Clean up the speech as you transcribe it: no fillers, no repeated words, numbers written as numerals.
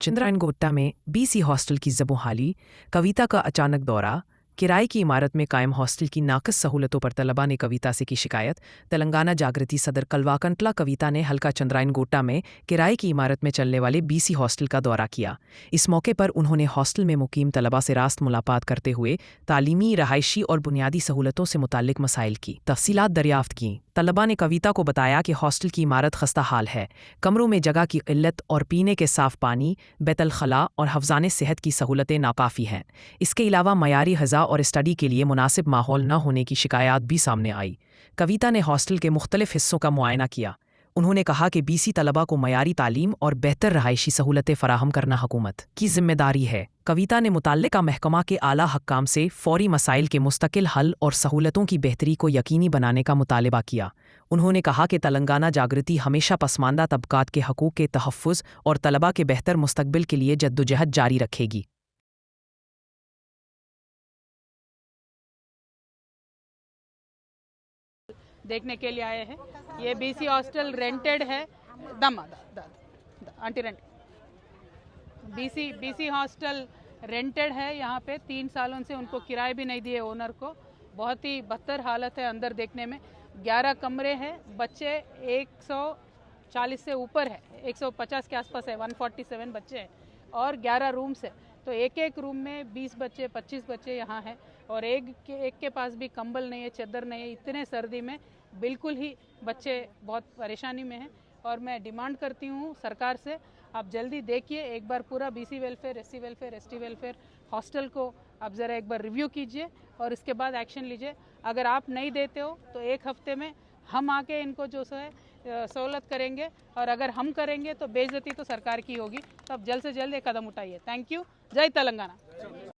चंद्रायनगोट्टा में BC hostel की ज़बोहाली, कविता का अचानक दौरा, किराए की इमारत में कायम हॉस्टल की नाक़िस सहूलतों पर तलबा ने कविता से की शिकायत। तेलंगाना जागृति सदर कलवाकंटला कविता ने हल्का चंद्रायनगोट्टा में किराए की इमारत में चलने वाले बीसी हॉस्टल का दौरा किया। इस मौके पर उन्होंने हॉस्टल में मुकीम तलबा से रास्त मुलाकात करते हुए तालीमी, रहायशी और बुनियादी सहूलतों से मुताल्लिक मसाइल की तफसीलात दरियाफ्त कीं। तलबा ने कविता को बताया कि हॉस्टल की इमारत खस्ता हाल है, कमरों में जगह की क़िल्लत और पीने के साफ़ पानी, बैतुल खला और हफ्ज़ान सेहत की सहूलतें नाकाफ़ी हैं। इसके अलावा मयारी ग़िज़ा और स्टडी के लिए मुनासिब माहौल न होने की शिकायत भी सामने आई। कविता ने हॉस्टल के मुख्तलिफ हिस्सों का मुआयना किया। उन्होंने कहा कि बीसी तलबा को मयारी तालीम और बेहतर रहायशी सहूलतें फ़राहम करना हुकूमत की ज़िम्मेदारी है। कविता ने मुतल्लिका महकमा के आला हक्काम से फ़ौरी मसाइल के मुस्तकिल हल और सहूलतों की बेहतरी को यकीनी बनाने का मुतालबा किया। उन्होंने कहा कि तेलंगाना जागृति हमेशा पसमानदा तबकात के हकूक़ के तहफ़्फ़ुज़ और तलबा के बेहतर मुस्तकबिल के लिए जद्दोजहद जारी रखेगी। देखने के लिए आए हैं। ये बीसी हॉस्टल रेंटेड है। Aunty rent BC hostel rented है। यहाँ पे 3 सालों से उनको किराए भी नहीं दिए ओनर को। बहुत ही बदतर हालत है अंदर देखने में। 11 कमरे हैं। बच्चे 140 से ऊपर है, 150 के आसपास है, 147 बच्चे हैं और 11 रूम्स है। तो एक रूम में 20 बच्चे 25 बच्चे यहाँ हैं और एक के पास भी कंबल नहीं है, चादर नहीं है। इतने सर्दी में बिल्कुल ही बच्चे बहुत परेशानी में हैं और मैं डिमांड करती हूँ सरकार से, आप जल्दी देखिए एक बार पूरा BC welfare, SC welfare, ST welfare hostel को आप ज़रा एक बार रिव्यू कीजिए और इसके बाद एक्शन लीजिए। अगर आप नहीं देते हो तो 1 हफ्ते में हम आके इनको जो है सहूलत करेंगे और अगर हम करेंगे तो बेइज्जती तो सरकार की होगी। तो आप जल्द से जल्द एक कदम उठाइए। Thank you. जय तेलंगाना।